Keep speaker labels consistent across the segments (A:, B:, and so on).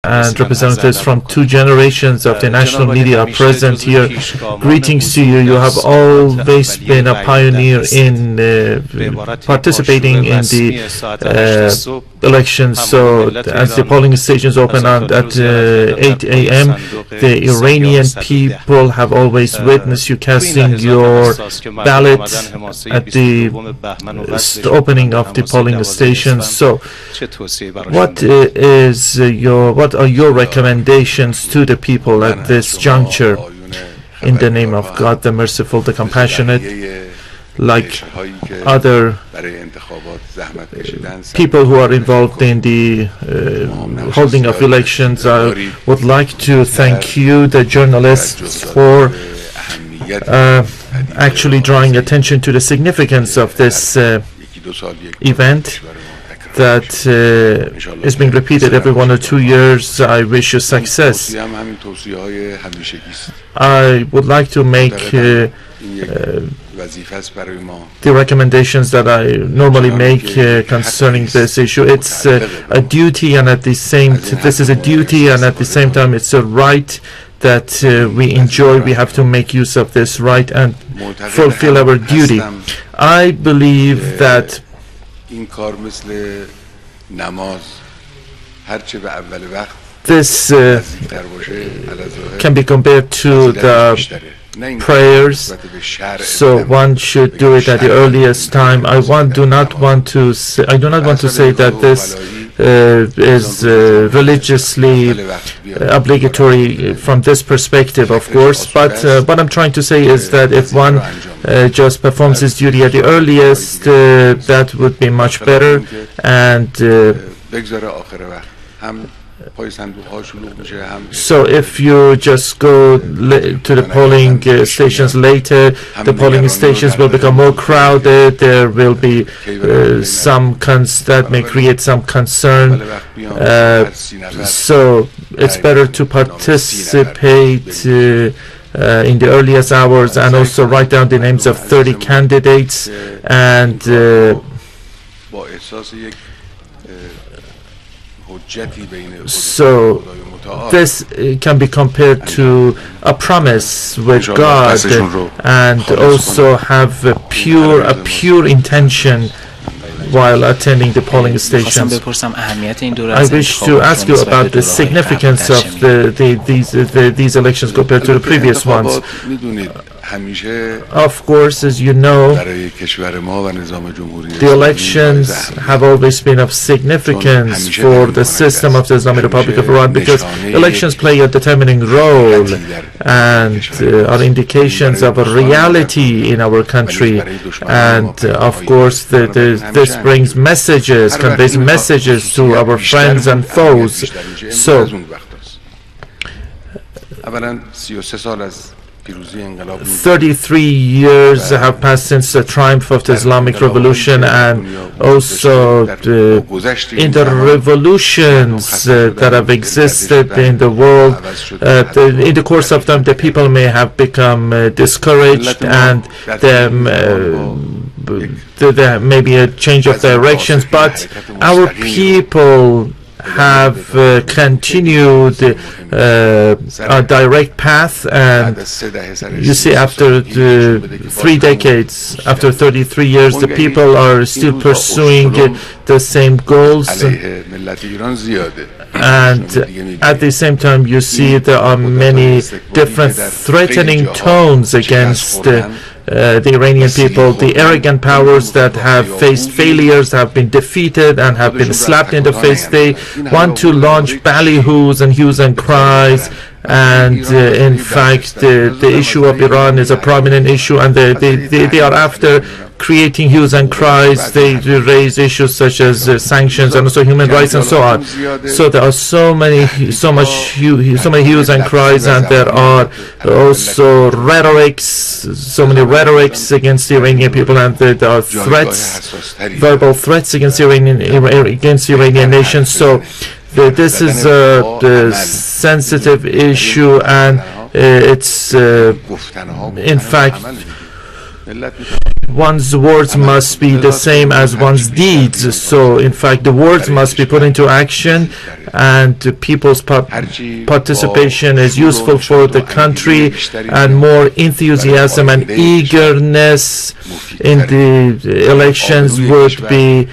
A: and representatives from two generations of the national media are present here. Greetings to you. You have always been a pioneer in participating in the elections. So as the polling stations open at 8 a.m., the Iranian people have always witnessed you casting your ballot at the opening of the polling stations. So what are your recommendations to the people at this juncture? In the name of God, the merciful, the compassionate, like other people who are involved in the holding of elections, I would like to thank you, the journalists, for actually drawing attention to the significance of this event that is being repeated every 1 or 2 years. I wish you success. I would like to make the recommendations that I normally make concerning this issue. It's a duty, and at the same this is a duty, and at the same time it's a right that we enjoy. We have to make use of this right and fulfill our duty. I believe that this can be compared to the prayers, so one should do it at the earliest time. I do not want to say that this is religiously obligatory from this perspective, of course, but what I'm trying to say is that if one just performs his duty at the earliest, that would be much better. And so if you just go to the polling stations later, the polling stations will become more crowded. There will be that may create some concern. So it's better to participate in the earliest hours, and also write down the names of 30 candidates, and so this can be compared to a promise with God, and also have a pure intention while attending the polling stations. I wish to ask you about the significance of these elections compared to the previous ones. Of course, as you know, the elections have always been of significance for the system of the Islamic Republic of Iran, because elections play a determining role and are indications of a reality in our country. And of course, this brings messages, conveys messages to our friends and foes. So 33 years have passed since the triumph of the Islamic Revolution, and also in the revolutions that have existed in the world, in the course of them, the people may have become discouraged, and there may be a change of directions, but our people have continued a direct path, and you see, after 3 decades, after 33 years, the people are still pursuing the same goals. And at the same time, you see there are many different threatening tones against the Iranian people. The arrogant powers that have faced failures have been defeated and have been slapped in the face. They want to launch ballyhoos and hues and cries, and in fact the issue of Iran is a prominent issue, and they are after creating hues and cries. They raise issues such as sanctions and also human rights and so on. So there are so many hues and cries, and there are also so many rhetorics against the Iranian people, and there are threats, verbal threats against the Iranian nation. So this is a sensitive issue, and it's in fact one's words must be the same as one's deeds. So, in fact, the words must be put into action, and the people's participation is useful for the country, and more enthusiasm and eagerness in the elections would be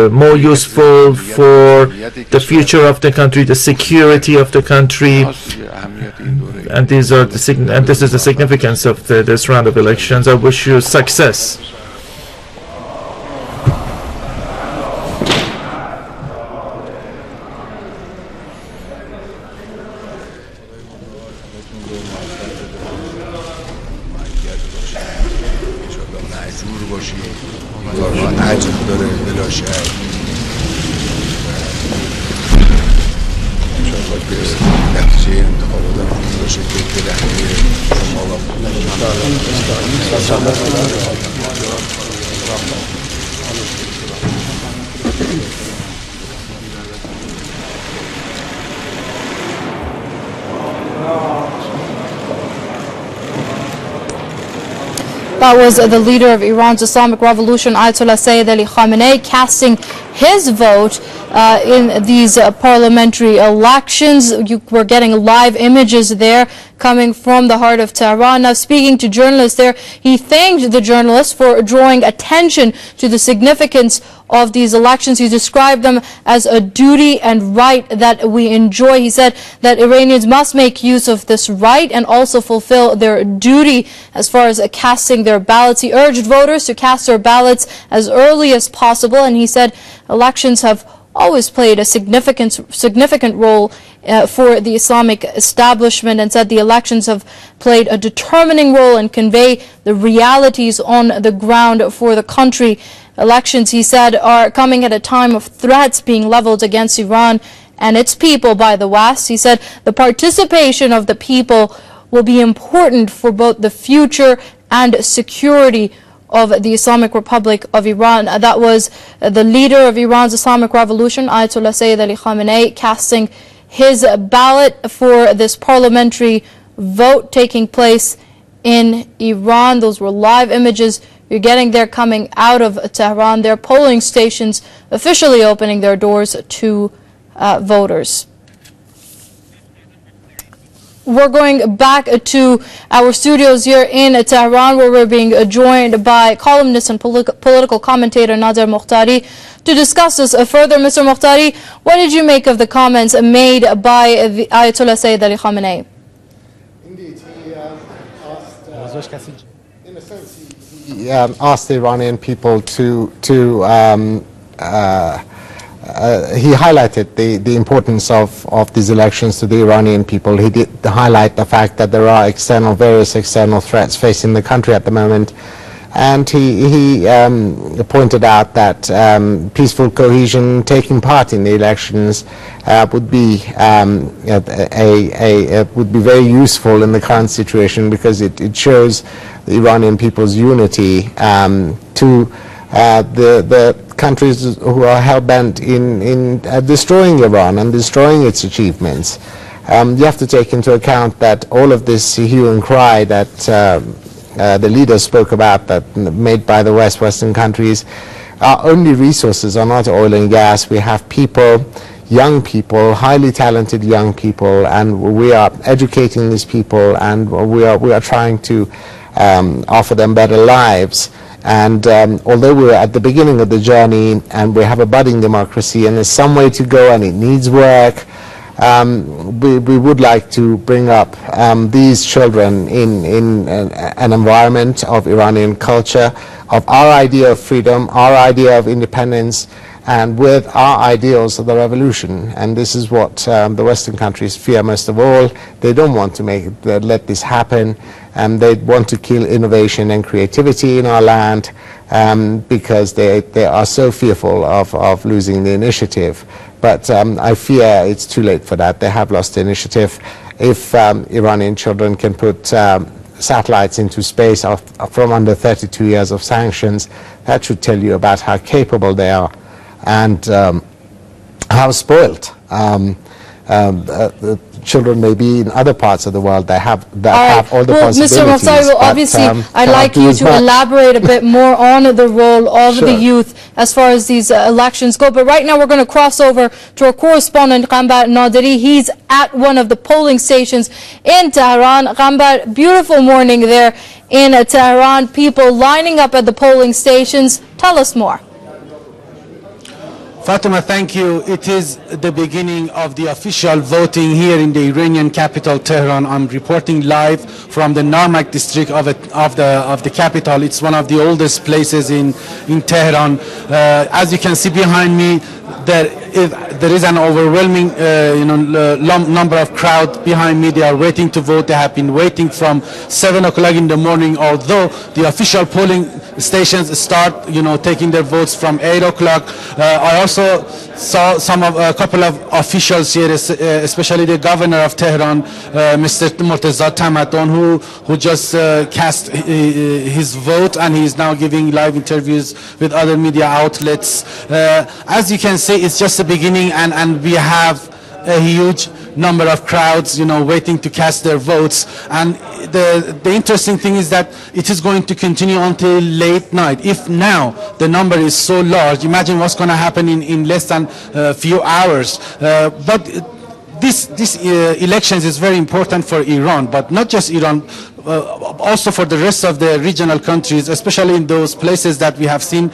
A: more useful for the future of the country, the security of the country, and this is the significance of this round of elections. I wish you success.
B: That was the leader of Iran's Islamic Revolution, Ayatollah Sayyid Ali Khamenei, casting his vote in these parliamentary elections. We're getting live images there coming from the heart of Tehran. Now, speaking to journalists there, he thanked the journalists for drawing attention to the significance of these elections. He described them as a duty and right that we enjoy. He said that Iranians must make use of this right and also fulfill their duty as far as casting their ballots. He urged voters to cast their ballots as early as possible, and he said elections have always played a significant role for the Islamic establishment, and said the elections have played a determining role and convey the realities on the ground for the country. Elections, he said, are coming at a time of threats being leveled against Iran and its people by the West. He said the participation of the people will be important for both the future and security of the Islamic Republic of Iran. That was the leader of Iran's Islamic Revolution, Ayatollah Sayyid Ali Khamenei, casting his ballot for this parliamentary vote taking place in Iran. Those were live images you're getting there coming out of Tehran. Their polling stations officially opening their doors to voters. We're going back to our studios here in Tehran, where we're being joined by columnist and political commentator Nader Mokhtari to discuss this further. Mr. Mokhtari, what did you make of the comments made by the Ayatollah Sayyid Ali Khamenei?
C: Indeed, he asked the Iranian people he highlighted the importance of these elections to the Iranian people. He did highlight the fact that there are various external threats facing the country at the moment, and he pointed out that peaceful cohesion, taking part in the elections, would be very useful in the current situation, because it shows the Iranian people's unity to the countries who are hell-bent in destroying Iran and destroying its achievements. You have to take into account that all of this hue and cry that the leaders spoke about, that made by the Western countries, our only resources are not oil and gas. We have people, young people, highly talented young people, and we are educating these people, and we are trying to offer them better lives. And although we're at the beginning of the journey and we have a budding democracy and there's some way to go and it needs work, we would like to bring up these children in an environment of Iranian culture, of our idea of freedom, our idea of independence, and with our ideals of the revolution. And this is what the Western countries fear most of all. They don't want to let this happen, and they want to kill innovation and creativity in our land because they are so fearful of losing the initiative. But I fear it's too late for that. They have lost the initiative. If Iranian children can put satellites into space from under 32 years of sanctions, that should tell you about how capable they are and how spoiled children may be in other parts of the world that have all the
B: well,
C: possibilities.
B: Mr. Mukhtar, well, obviously, I'd like you to elaborate a bit more on the role of the youth as far as these elections go. But right now, we're going to cross over to our correspondent, Ghambar Nadiri. He's at one of the polling stations in Tehran. Ghambar, beautiful morning there in Tehran. People lining up at the polling stations. Tell us more.
D: Fatima, thank you. It is the beginning of the official voting here in the Iranian capital, Tehran. I'm reporting live from the Narmak district of the capital. It's one of the oldest places in Tehran. As you can see behind me, there is an overwhelming number of crowd behind me. They are waiting to vote. They have been waiting from 7 o'clock in the morning, although the official polling stations start taking their votes from 8 o'clock. I also saw a couple of officials here, especially the governor of Tehran, Mr. Morteza Tamadon, who just cast his vote, and he is now giving live interviews with other media outlets. As you can see, it's just the beginning, and we have a huge number of crowds, waiting to cast their votes. And the interesting thing is that it is going to continue until late night. If now the number is so large, imagine what's going to happen in less than a few hours. But this elections is very important for Iran, but not just Iran, also for the rest of the regional countries, especially in those places that we have seen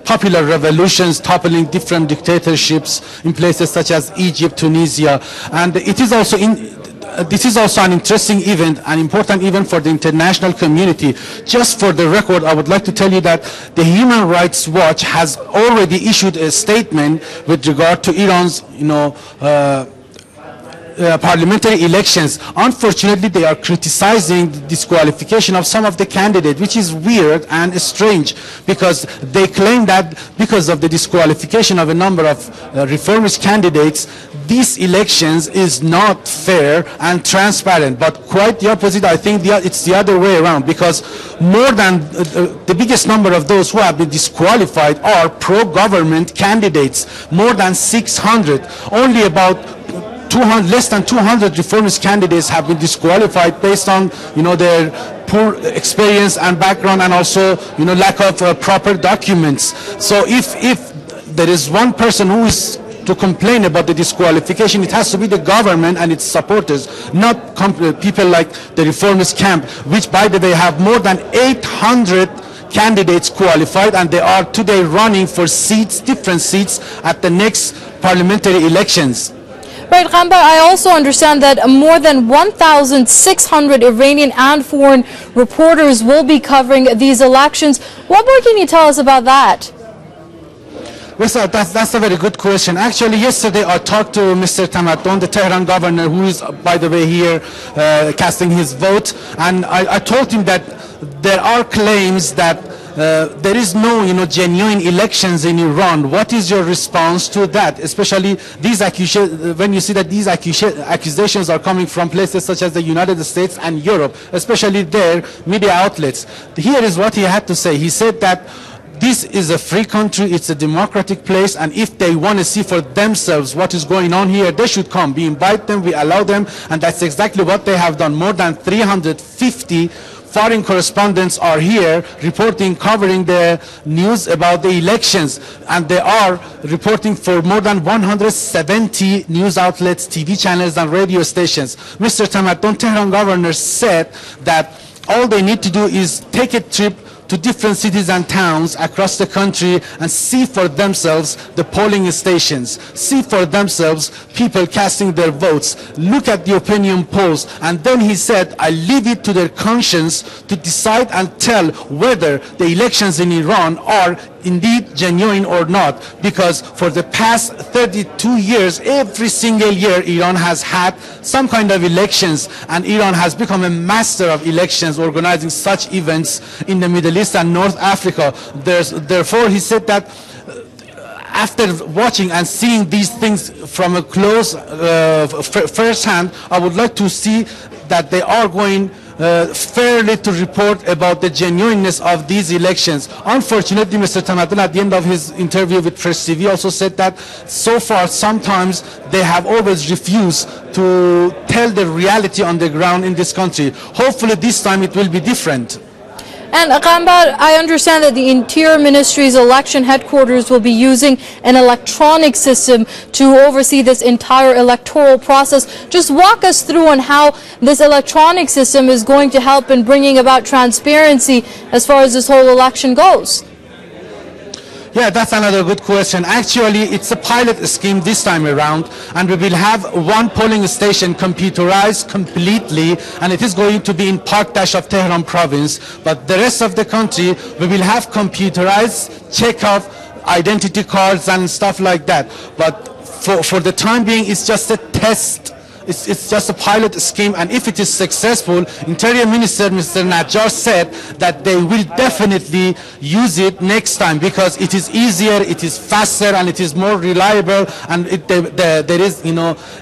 D: popular revolutions toppling different dictatorships in places such as Egypt, Tunisia. And it is also this is also an interesting event, an important event for the international community. Just for the record, I would like to tell you that the Human Rights Watch has already issued a statement with regard to Iran's, parliamentary elections. Unfortunately, they are criticizing the disqualification of some of the candidates, which is weird and strange, because they claim that because of the disqualification of a number of reformist candidates, these elections is not fair and transparent. But quite the opposite, I think it's the other way around, because more than the biggest number of those who have been disqualified are pro-government candidates, more than 600. Only about less than 200 reformist candidates have been disqualified based on their poor experience and background, and also lack of proper documents. So if there is one person who is to complain about the disqualification, it has to be the government and its supporters, not people like the reformist camp, which by the way have more than 800 candidates qualified, and they are today running for seats, different seats at the next parliamentary elections.
B: Right, Ghambar, I also understand that more than 1,600 Iranian and foreign reporters will be covering these elections. What more can you tell us about that?
D: Well, sir, that's a very good question. Actually, yesterday I talked to Mr. Tamadon, the Tehran governor, who is, by the way, here casting his vote, and I told him that there are claims that there is no, genuine elections in Iran. What is your response to that? Especially these accusations, when you see that these accusations are coming from places such as the United States and Europe, especially their media outlets. Here is what he had to say. He said that this is a free country, it's a democratic place, and if they want to see for themselves what is going on here, they should come. We invite them, we allow them, and that's exactly what they have done. More than 350 foreign correspondents are here reporting, covering the news about the elections, and they are reporting for more than 170 news outlets, TV channels, and radio stations. Mr. Tamadon, Tehran governor, said that all they need to do is take a trip to different cities and towns across the country and see for themselves the polling stations, see for themselves people casting their votes, look at the opinion polls, and then he said, I leave it to their conscience to decide and tell whether the elections in Iran are indeed genuine or not, because for the past 32 years, every single year, Iran has had some kind of elections, and Iran has become a master of elections, organizing such events in the Middle East and North Africa. Therefore, he said that after watching and seeing these things from a close, first hand, I would like to see that they are going fairly to report about the genuineness of these elections. Unfortunately, Mr. Tamaddon at the end of his interview with Press TV also said that so far sometimes they have always refused to tell the reality on the ground in this country. Hopefully this time it will be different.
B: And Ghambar, I understand that the Interior Ministry's election headquarters will be using an electronic system to oversee this entire electoral process. Just walk us through on how this electronic system is going to help in bringing about transparency as far as this whole election goes.
D: Yeah, that's another good question. Actually, it's a pilot scheme this time around, and we will have one polling station computerized completely, and it is going to be in Paktash of Tehran province. But the rest of the country, we will have computerized check-off identity cards and stuff like that. But for the time being, it's just a test. It's just a pilot scheme, and if it is successful, Interior Minister Mr. Najjar said that they will definitely use it next time because it is easier, it is faster, and it is more reliable, and there is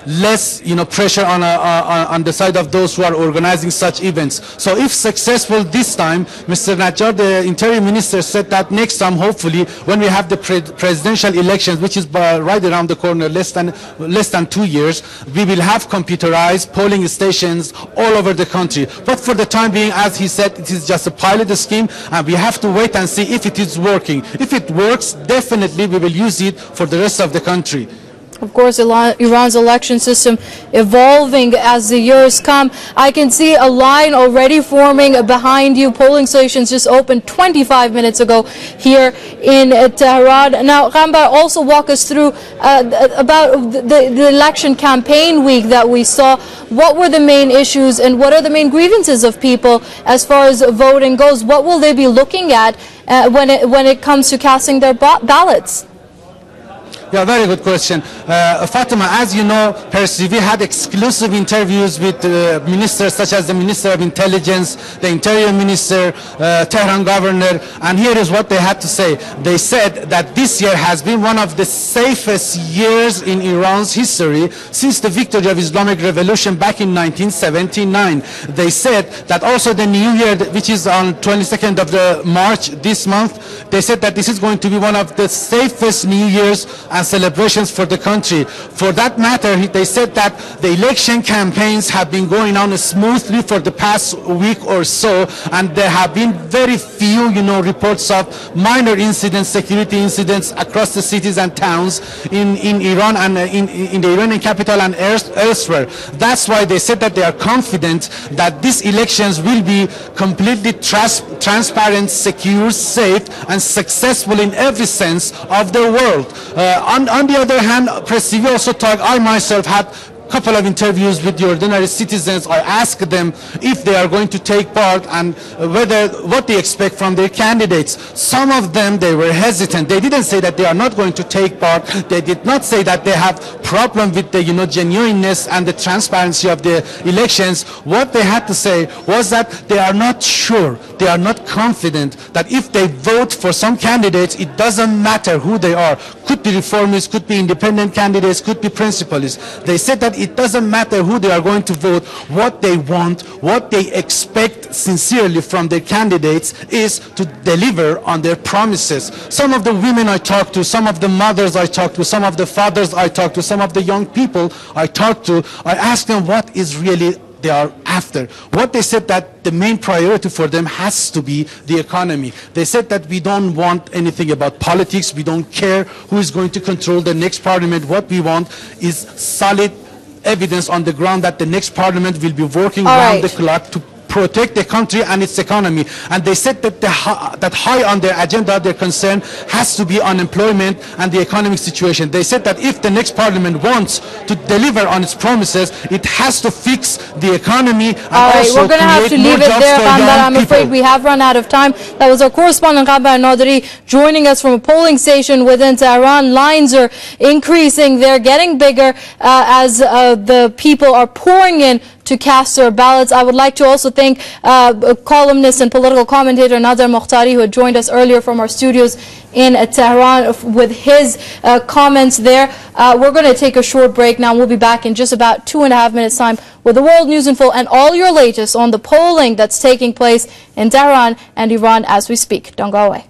D: less pressure on the side of those who are organizing such events. So if successful this time, Mr. Najjar, the Interior Minister, said that next time, hopefully, when we have the presidential elections, which is right around the corner, less than 2 years, we will have computerized polling stations all over the country. But for the time being, as he said, it is just a pilot scheme, and we have to wait and see if it is working. If it works, definitely we will use it for the rest of the country.
B: Of course, Iran's election system evolving as the years come. I can see a line already forming behind you. Polling stations just opened 25 minutes ago here in Tehran. Now, Ghambar, also walk us through about the election campaign week that we saw. What were the main issues and what are the main grievances of people as far as voting goes? What will they be looking at when it comes to casting their ballots?
D: Yeah, very good question. Fatima, as you know, Press TV had exclusive interviews with ministers such as the Minister of Intelligence, the Interior Minister, Tehran Governor, and here is what they had to say. They said that this year has been one of the safest years in Iran's history since the victory of Islamic Revolution back in 1979. They said that also the New Year, which is on 22nd of the March this month, they said that this is going to be one of the safest New Year's and celebrations for the country. For that matter, they said that the election campaigns have been going on smoothly for the past week or so, and there have been very few, reports of minor incidents, security incidents across the cities and towns in Iran and in the Iranian capital and elsewhere. That's why they said that they are confident that these elections will be completely transparent, secure, safe, and successful in every sense of the word. On the other hand, Press TV also talked, I myself had a couple of interviews with the ordinary citizens. I asked them if they are going to take part and what they expect from their candidates. Some of them, they were hesitant. They didn't say that they are not going to take part. They did not say that they have problem with the genuineness and the transparency of the elections. What they had to say was that they are not sure, they are not confident that if they vote for some candidates, it doesn't matter who they are. Could be reformists, could be independent candidates, could be principalists. They said that it doesn't matter who they are going to vote. What they want, what they expect sincerely from their candidates is to deliver on their promises. Some of the women I talked to, some of the mothers I talked to, some of the fathers I talked to, some of the young people I talked to, I asked them what is really they are after. What they said that the main priority for them has to be the economy. They said that we don't want anything about politics. We don't care who is going to control the next parliament. What we want is solid evidence on the ground that the next parliament will be working around the clock to protect the country and its economy. And they said that that high on their agenda, their concern has to be unemployment and the economic situation. They said that if the next parliament wants to deliver on its promises, it has to fix the economy and also
B: we're going to have to leave it there, Ghambar. I'm afraid we have run out of time. That was our correspondent Ghambar Naderi joining us from a polling station within Tehran. Lines are increasing. They're getting bigger as the people are pouring in to cast their ballots. I would like to also thank columnist and political commentator Nader Mokhtari, who had joined us earlier from our studios in Tehran with his comments there. We're going to take a short break now. We'll be back in just about 2.5 minutes time with the World News in Full and all your latest on the polling that's taking place in Tehran and Iran as we speak. Don't go away.